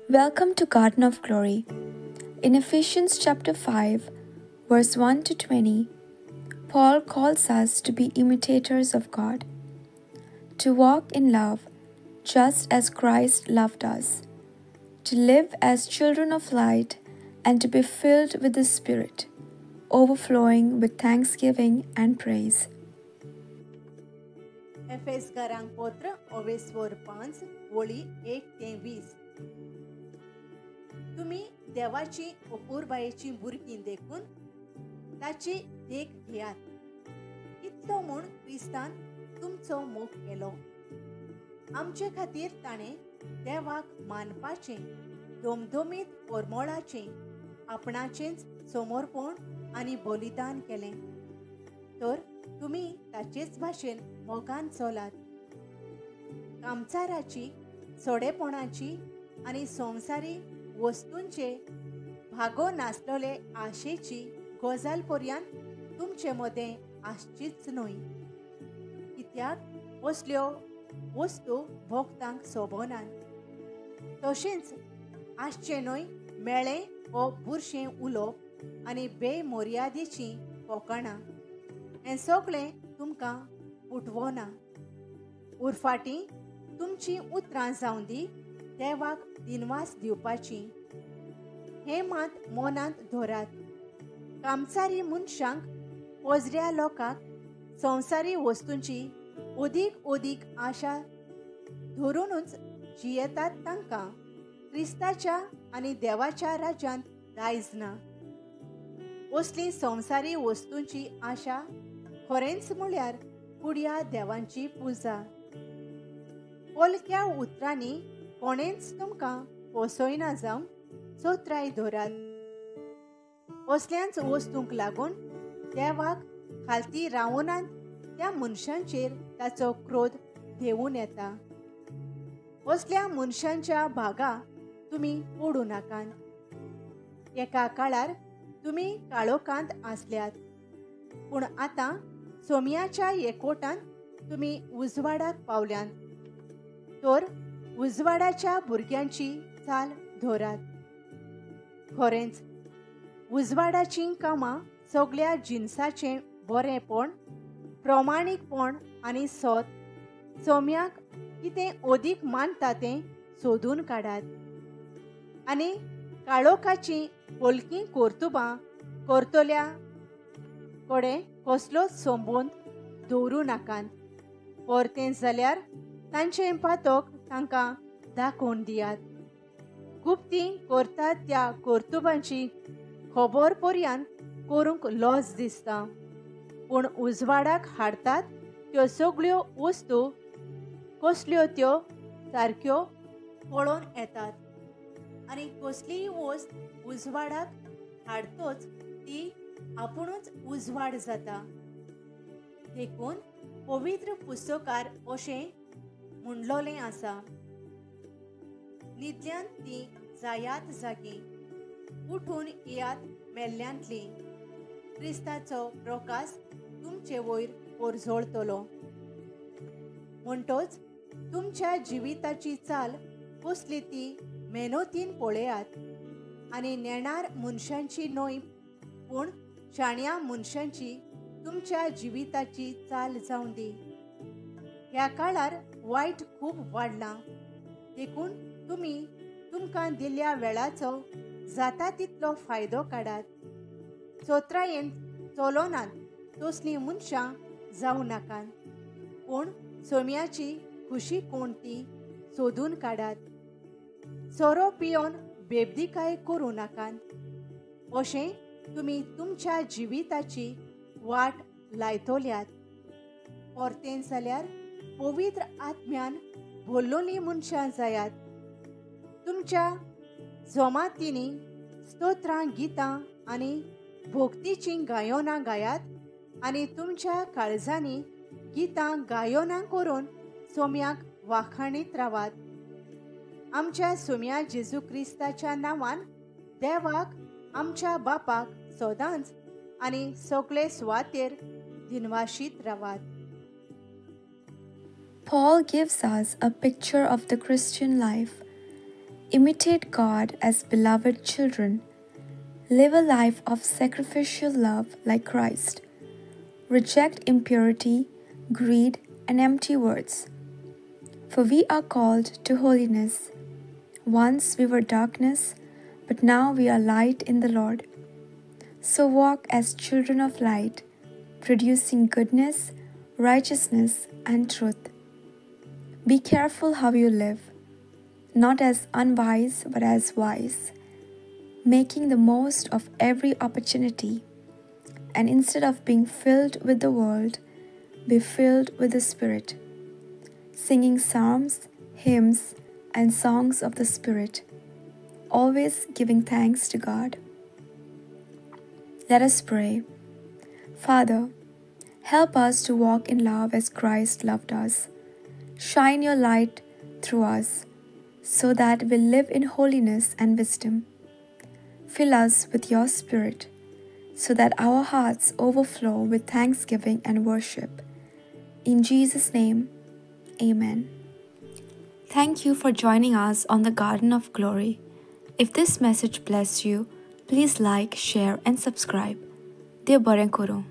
Welcome to Garden of Glory. In Ephesians chapter 5, verse 1 to 20, Paul calls us to be imitators of God, to walk in love just as Christ loved us, to live as children of light, and to be filled with the Spirit, overflowing with thanksgiving and praise. एफेसकारांक पत्र ओवेस्वर 5 वळी 1 ते 20. तुम्ही देवाची अपूर्बायेची भुरगीं देखून ताची देख घेयात. इतलो म्हूण क्रिस्तान तुमचो मोग केलो. आमचे खातीर ताणें देवाक मानपाचें धोमधोमीत परमोळाचें आपणाचेंच समर्पण आनी बलिदान केलें. तर तुम्ही ताचेच भाशेन मोगान चलात. कामचाराची, सोडेपणाची आनी संवसारी वस्तूंचे भागो नासलोले आशेची गजाल पर्यंत तुमचे मदें आसचीच न्हय. कित्याक असल्यो वस्तू भोगतांक सोबनात. तशेंच आसचें न्हय मेळ्ळें वो बुरशें उलोवप आनी बेमर्यादेचीं फकाणां हें सगळें तुमकां उठवना. उरफाटीं तुमचीं उतरां जावं दी देवाक दिनवास दिवपाची. हें मात मनांत धरात. कामचारी मनशांक पोजऱ्या लोकांक संवसारी वस्तूंची ओदीक आशा धरूनच जियेतात तांकां क्रिस्ताच्या आनी देवाच्या राज्यांत दायज ना. असली संवसारी वस्तूंची आशा खरेंच म्हळ्यार कुड्या देवांची पुजा. पलक्या उतरांनी कोणेंच तुमकां फसयना जावं चोत्राय धरात. असल्याच वस्तूंक लागून देवाक खालती रावनात त्या मनशांचेर ताचो क्रोध देंवून येता. असल्या मनशांच्या भागा तुमी पडूं नाकात. एका काळार तुमी काळोखांत आसल्यात, पूण आतां सोम्याच्या एकवटांत तुमी उजवाडाक पावल्यात. तर उजवाडाच्या भुरग्यांची चाल धरात. खरेंच उजवाडाचीं कामां सगळ्या जिनसाचें बरेंपण, प्रमाणीकपण आनी सत सोम्याक कितें अदीक मानता तें सोदून काडात. आनी काळोखाचीं पलकीं कर्तुबां करतल्या कडेन कसलोच संबंद दवरूं नाकात. परतें जाल्यार तांचें पातक तांकां दाखोवन दियात. गुप्तीं करतात त्या कर्तुबांची खबर पर्यंत करूंक लज दिसता, पूण उजवाडाक हाडटात त्यो सगळ्यो वस्तू कसल्यो त्यो सारक्यो पळोवन येतात. आनी कसलीय वस्त उजवाडाक हाडटोच ती आपुणूच उजवाड जाता. देखून पवित्र पुस्तकार अशें म्हणलोलें आसा, न्हिदल्यान ती जायात जागी, उठून येयात मेल्ल्यांतली. क्रिस्ताचो प्रकाश तुमचे वयर परजळटलो. म्हणटच तुमच्या जिविताची चाल कसली ती मेहनतीन पळयात. आनी नेणार मनशांची न्हय, पूण शाण्या मनशांची तुमच्या जिविताची चाल जावं दी. ह्या काळार वायट खूब वाडलां. देखून तुमी तुमकां दिल्ल्या वेळाचो जाता तितलो फायदो काडात. चोत्रायेन चलोनात तसलीं मनशां जावं नाकात, पूण सोम्याची खुशी कोण ती सोदून काडात. सोरो पियोन बेबदिकाय करूं नाकात. अशें तुमी तुमच्या जिविताची वाट लायतल्यात. परतें जाल्यार पवित्र आत्म्यान भरलोलीं मनशां जायात. तुमच्या जमातींनी स्तोत्रां, गितां आनी भोक्तीचीं गायोनां गायात आनी तुमच्या काळजांनी गितां गायोनां करून सोम्याक वाखाणीत रावात. आमच्या सोम्या जेजू क्रिस्ताच्या नांवान देवाक आमच्या बापाक सदांच आनी सगळे सुवातेर दिनवाशीत रावात. Paul gives us a picture of the Christian life Imitate God as beloved children. Live a life of sacrificial love like Christ. Reject impurity, greed, and empty words. For we are called to holiness. Once we were darkness, but now we are light in the Lord. So walk as children of light, producing goodness, righteousness, and truth. Be careful how you live, not as unwise but as wise, making the most of every opportunity, and instead of being filled with the world, be filled with the Spirit, singing psalms, hymns, and songs of the Spirit, always giving thanks to God. Let us pray. Father, help us to walk in love as Christ loved us. Shine your light through us so that we live in holiness and wisdom. Fill us with your Spirit so that our hearts overflow with thanksgiving and worship. In Jesus' name, amen. Thank you for joining us on the Garden of Glory. If this message blessed you, please like, share, and subscribe. Dear Baren Koro.